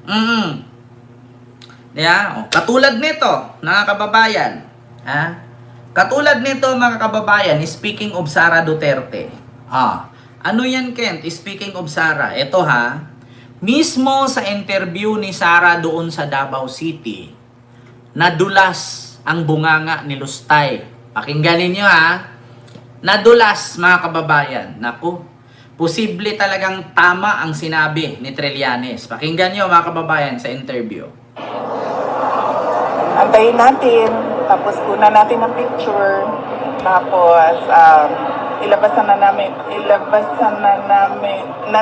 Mm. Yeah? O, katulad nito, mga kababayan. Ha? Katulad nito, mga kababayan, speaking of Sara Duterte. Ano yan, Kent? Speaking of Sara, ito ha. Mismo sa interview ni Sara doon sa Davao City, nadulas ang bunganga ni Lustay. Pakinggan ninyo ha. Nadulas, mga kababayan. Naku, posible talagang tama ang sinabi ni Trillanes. Pakinggan nyo, mga kababayan, sa interview. Antayin natin, tapos kuna natin ang picture, tapos ilabasan na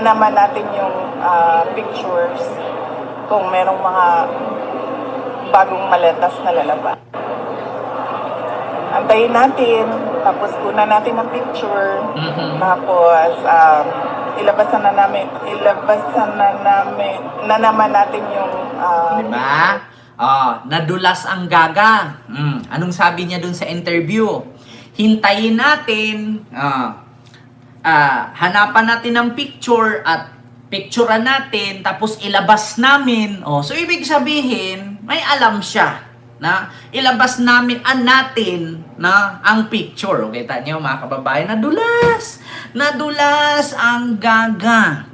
naman natin yung pictures kung merong mga bagong maletas na lalabas. Antayin natin, tapos kuna natin ang picture, tapos ilabasan na naman natin yung Diba? Nadulas ang gaga. Anong sabi niya dun sa interview? Hintayin natin, hanapan natin ng picture at picturean natin, tapos ilabas namin. So ibig sabihin, may alam siya na ilabas natin na ang picture. Okay, kita niyo mga kababayan, nadulas ang gaga.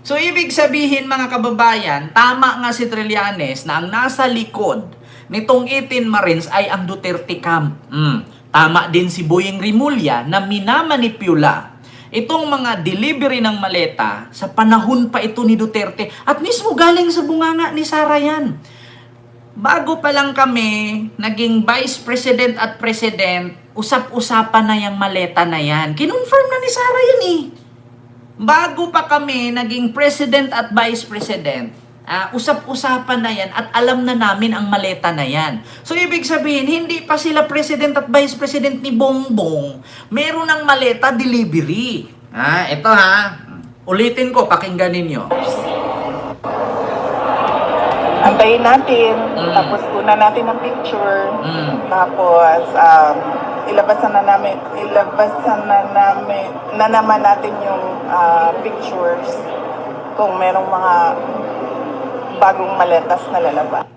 So, ibig sabihin mga kababayan, tama nga si Trillanes na ang nasa likod nitong 18 Marines ay ang Duterte Camp. Tama din si Boyeng Rimulya na minamanipula itong mga delivery ng maleta sa panahon pa ito ni Duterte. At mismo galing sa bunganga ni Sara yan. Bago pa lang kami naging Vice President at President, usap-usapan na yung maleta na yan. Kinonfirm na ni Sara yan eh. Bago pa kami naging President at Vice President, usap-usapan na yan at alam na namin ang maleta na yan. So, ibig sabihin, hindi pa sila President at Vice President ni Bongbong. Meron ng maleta delivery. Ito ha. Ulitin ko, pakinggan ninyo. Antayin natin, tapos kuna natin ang picture, tapos ilabasan na naman natin yung pictures kung merong mga bagong maletas na lalabas.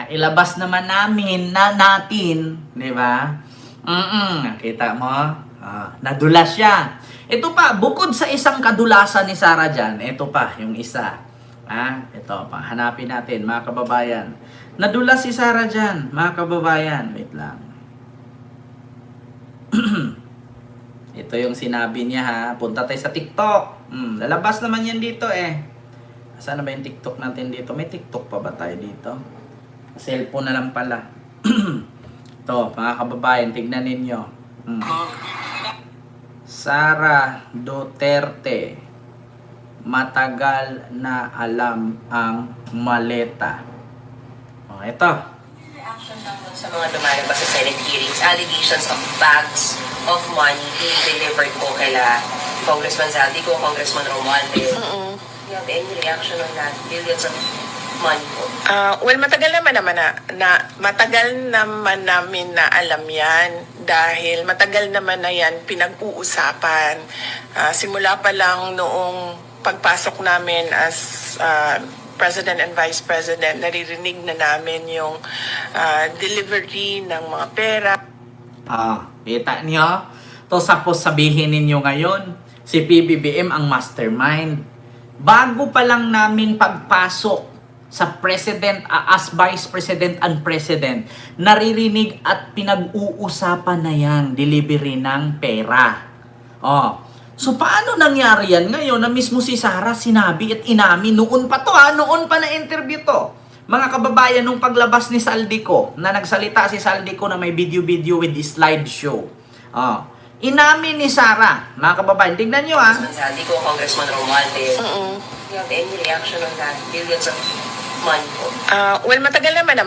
Ilabas naman natin, di ba? Nakita mo? Nadulas siya. Ito pa, bukod sa isang kadulasan ni Sara dyan, ito pa, yung isa. Ito pa, hanapin natin, mga kababayan. Nadulas si Sara dyan, mga kababayan. Wait lang. Ito yung sinabi niya ha. Punta tayo sa TikTok. Lalabas naman yan dito eh. Saan na ba yung TikTok natin dito? May TikTok pa ba tayo dito? Cellphone na lang pala. Ito, mga kababayan, tignan ninyo. Sara Duterte, matagal na alam ang maleta. Ito. Reaction lang dun sa mga lumalabas sa Senate hearings, allegations of bags of money being delivered po kaila Congressman Zaldico, Congressman Romualdez. You have any reaction on that? Billions of money po. Well, matagal naman namin na alam yan dahil matagal naman na yan pinag-uusapan. Simula pa lang noong pagpasok namin as President and Vice President, naririnig na namin yung delivery ng mga pera. Kita niyo? To sapos sabihin ninyo ngayon, si PBBM ang mastermind. Bago pa lang namin pagpasok sa President, as Vice President and President, naririnig at pinag-uusapan na yan, delivery ng pera. So, paano nangyari yan ngayon na mismo si Sara sinabi at inamin? Noon pa to noon pa na interview to. Mga kababayan, nung paglabas ni Zaldico, na nagsalita si Zaldico na may video-video with the slideshow. Inamin ni Sara, mga kababayan, tignan nyo Congressman Zaldico, Congressman Romualdez. You have any reaction on that? Billions of money po. Well, matagal naman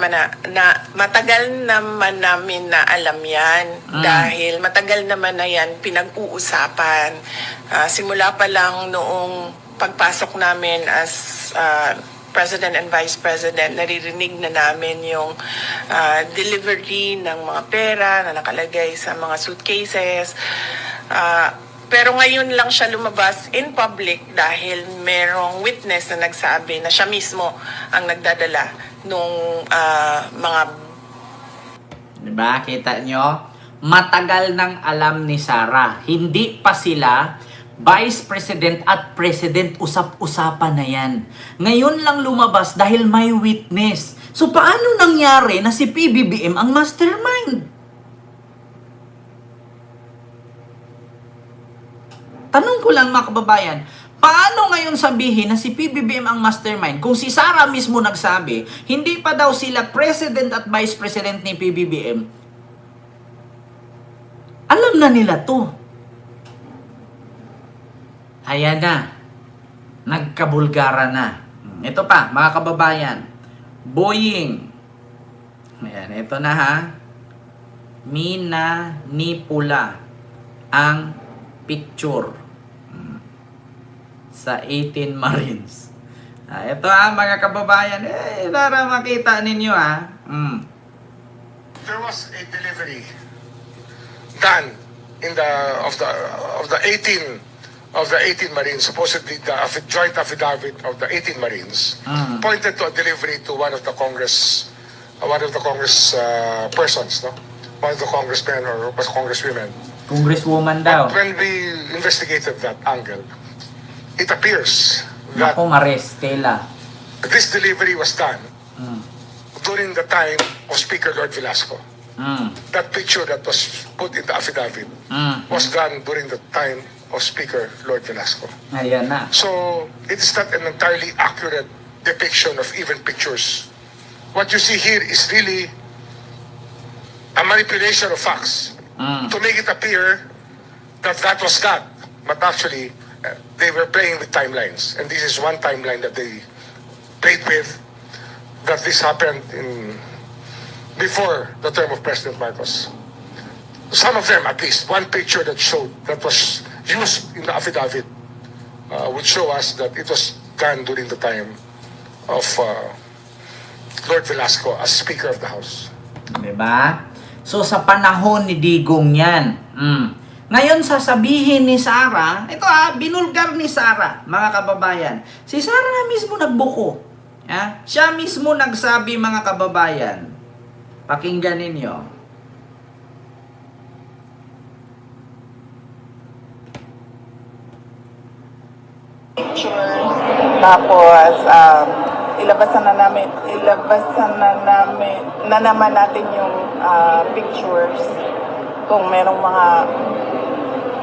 namin na alam yan dahil matagal naman na yan pinag-uusapan. Simula pa lang noong pagpasok namin as President and Vice President, naririnig na namin yung delivery ng mga pera na nakalagay sa mga suitcases. Pero ngayon lang siya lumabas in public dahil merong witness na nagsabi na siya mismo ang nagdadala nung mga. Diba? Kita nyo? Matagal nang alam ni Sara. Hindi pa sila Vice President at President, usap-usapan na yan. Ngayon lang lumabas dahil may witness. So paano nangyari na si PBBM ang mastermind? Tanong ko lang mga kababayan, paano ngayon sabihin na si PBBM ang mastermind kung si Sara mismo nagsabi, hindi pa daw sila President at Vice President ni PBBM? Alam na nila to. Ayan na. Nagkabulgara na. Ito pa, mga kababayan. Boying. Ayan, ito na ha. Minanipula ang picture sa 18 Marines. Ito ha, mga kababayan. Para makita ninyo ha. There was a delivery done in of the 18 Marines, supposedly the joint affidavit of the 18 Marines pointed to a delivery to one of the Congress persons, no? One of the congressmen or congresswomen. Congresswoman daw. But when we investigated that angle, it appears that Ako, Maristela. this delivery was done during the time of Speaker Lord Velasco. That picture that was put in the affidavit was done during the time of Speaker Lord Velasco. Ayan na. So, it is not an entirely accurate depiction of even pictures. What you see here is really a manipulation of facts to make it appear that that was that. But actually, they were playing with timelines. And this is one timeline that they played with, that this happened before the term of President Marcos. Some of them, at least, one picture that showed, that was used in the affidavit, would show us that it was done during the time of Lord Velasco as Speaker of the House. Diba? So, sa panahon ni Digong yan. Ngayon, sasabihin ni Sara, ito binulgar ni Sara, mga kababayan. Si Sara na mismo nagbuko. Siya mismo nagsabi, mga kababayan. Pakinggan ninyo. Tapos ilabas na naman natin yung pictures kung merong mga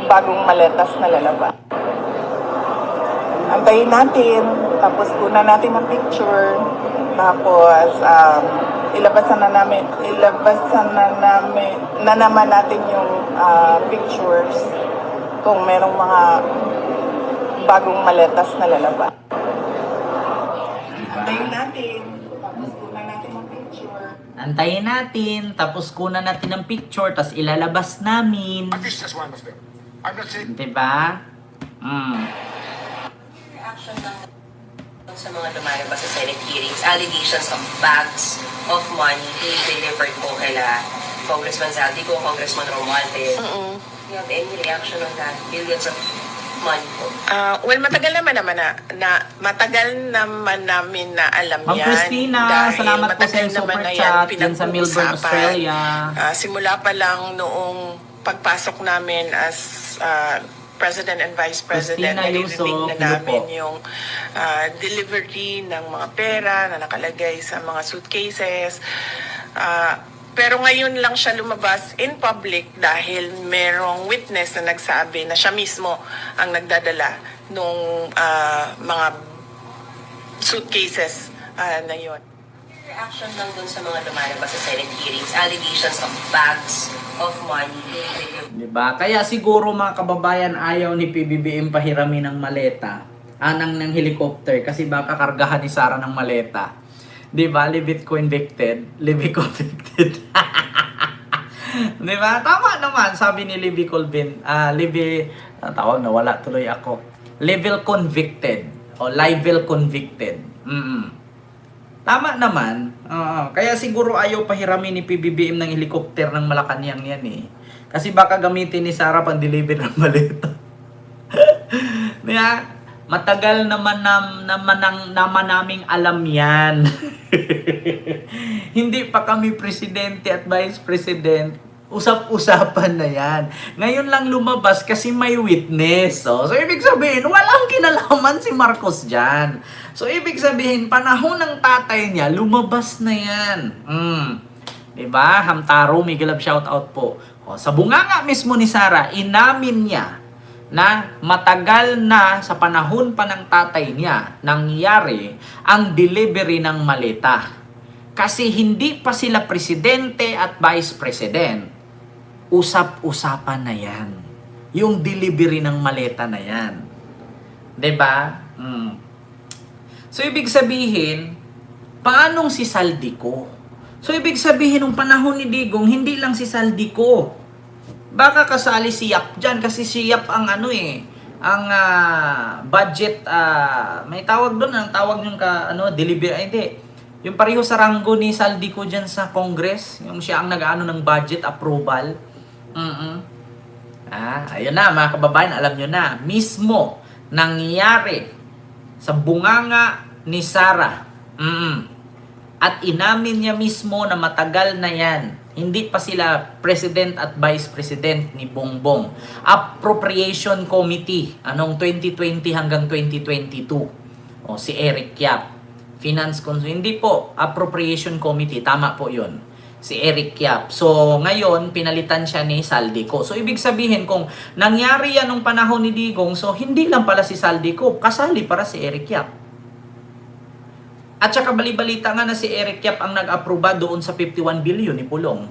bagong maletas na lalabas. Antayin natin, tapos kunan natin ang picture, tapos ilabas na naman natin yung pictures kung merong mga bagong maletas na lalabas. Antayin natin, tapos kunan natin ang picture. Antayin natin, tapos kunan natin ang picture, tapos ilalabas namin. At least just one of them. I'm not saying... Diba? Reaction ng sa mga lumalabas sa Senate hearings, allegations of bags of money being delivered po kaila Congressman Zaldico, Congressman Romualdez. You have any reaction on that? Billions of money po. Well, matagal naman namin na alam Ma'am yan. Christina, dahil salamat po sa matagal iyong super naman na yan chat yan sa Melbourne, pinag-uusapan. Australia. Simula pa lang noong pagpasok namin as President and Vice President, Christina naririnig Yuso, na namin yung delivery ng mga pera na nakalagay sa mga suitcases. Pero ngayon lang siya lumabas in public dahil merong witness na nagsabi na siya mismo ang nagdadala nung mga suitcases na yun. Reaction lang dun sa mga lumalabas sa Senate hearings, allegations of bags of money being delivered. Diba? Kaya siguro mga kababayan ayaw ni PBBM pahiramin ng maleta, ng helicopter, kasi baka kargahan ni Sara ng maleta. Diba? Leave it convicted. Leave it convicted. Diba? Tama naman, sabi ni Libby Colvin. Tawag na, wala tuloy ako. Level convicted. O level convicted. Tama naman. Kaya siguro ayaw pahiramin ni PBBM ng helicopter ng Malacanang yan eh. Kasi baka gamitin ni Sara pang deliver ng maleta. Matagal naman naming alam yan. Hindi pa kami presidente at vice president. Usap-usapan na yan. Ngayon lang lumabas kasi may witness. So ibig sabihin, walang kinalaman si Marcos dyan. So ibig sabihin, panahon ng tatay niya, lumabas na yan. Diba? Hamtaro, Miguel Love, shout out po. Sa bunganga mismo ni Sara, inamin niya na matagal na sa panahon pa ng tatay niya nangyari ang delivery ng maleta. Kasi hindi pa sila presidente at vice president. Usap-usapan na yan. Yung delivery ng maleta na yan. 'Di ba? So ibig sabihin, paanong si Saldico? So ibig sabihin, nung panahon ni Digong, hindi lang si Saldico. Baka kasali si Yap dyan kasi si Yap ang budget, may tawag doon, ang tawag yung delivery, hindi. Yung pareho sa ranggo ni Saldico dyan sa Congress, yung siya ang nag-ano ng budget approval. Ayun na mga kababayan, alam nyo na, mismo nangyari sa bunganga ni Sara. At inamin niya mismo na matagal na yan. Hindi pa sila president at vice president ni Bongbong. Appropriation Committee, anong 2020 hanggang 2022. Si Eric Yap. Finance Council, hindi po, Appropriation Committee, tama po yun. Si Eric Yap. So, ngayon, pinalitan siya ni Saldico. So, ibig sabihin, kung nangyari yan nung panahon ni Digong, so, hindi lang pala si Saldico, kasali para si Eric Yap. At saka bali-balita nga na si Eric Yap ang nag-aproba doon sa 51 billion ni Pulong.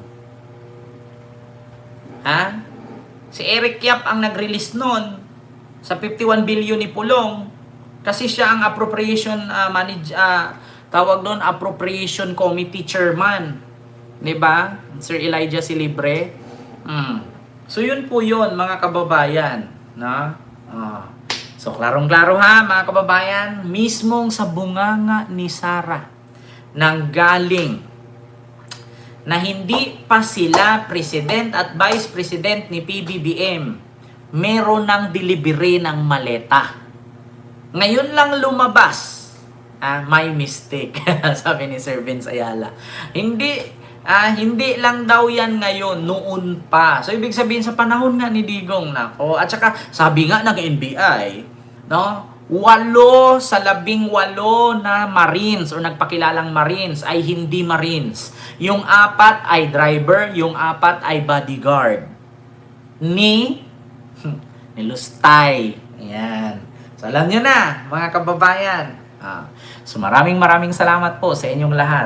Si Eric Yap ang nag-release noon sa 51 billion ni Pulong kasi siya ang appropriation tawag doon appropriation committee chairman. 'Di ba? Sir Elijah Silibre. So yun po yun mga kababayan, na So, klarong-klaro ha, mga kababayan, mismong sa bunganga ni Sara, nanggaling na hindi pa sila president at vice president ni PBBM, meron ng delivery ng maleta. Ngayon lang lumabas, my mistake, sabi ni Sir Vince Ayala. Hindi lang daw yan ngayon, noon pa. So, ibig sabihin sa panahon nga ni Digong, nako. At saka, sabi nga ng NBI, 8 sa 18 na Marines o nagpakilalang Marines ay hindi Marines. Yung 4 ay driver, yung 4 ay bodyguard. Ni Lustay. Ayan. So, alam nyo na, mga kababayan. So, maraming salamat po sa inyong lahat.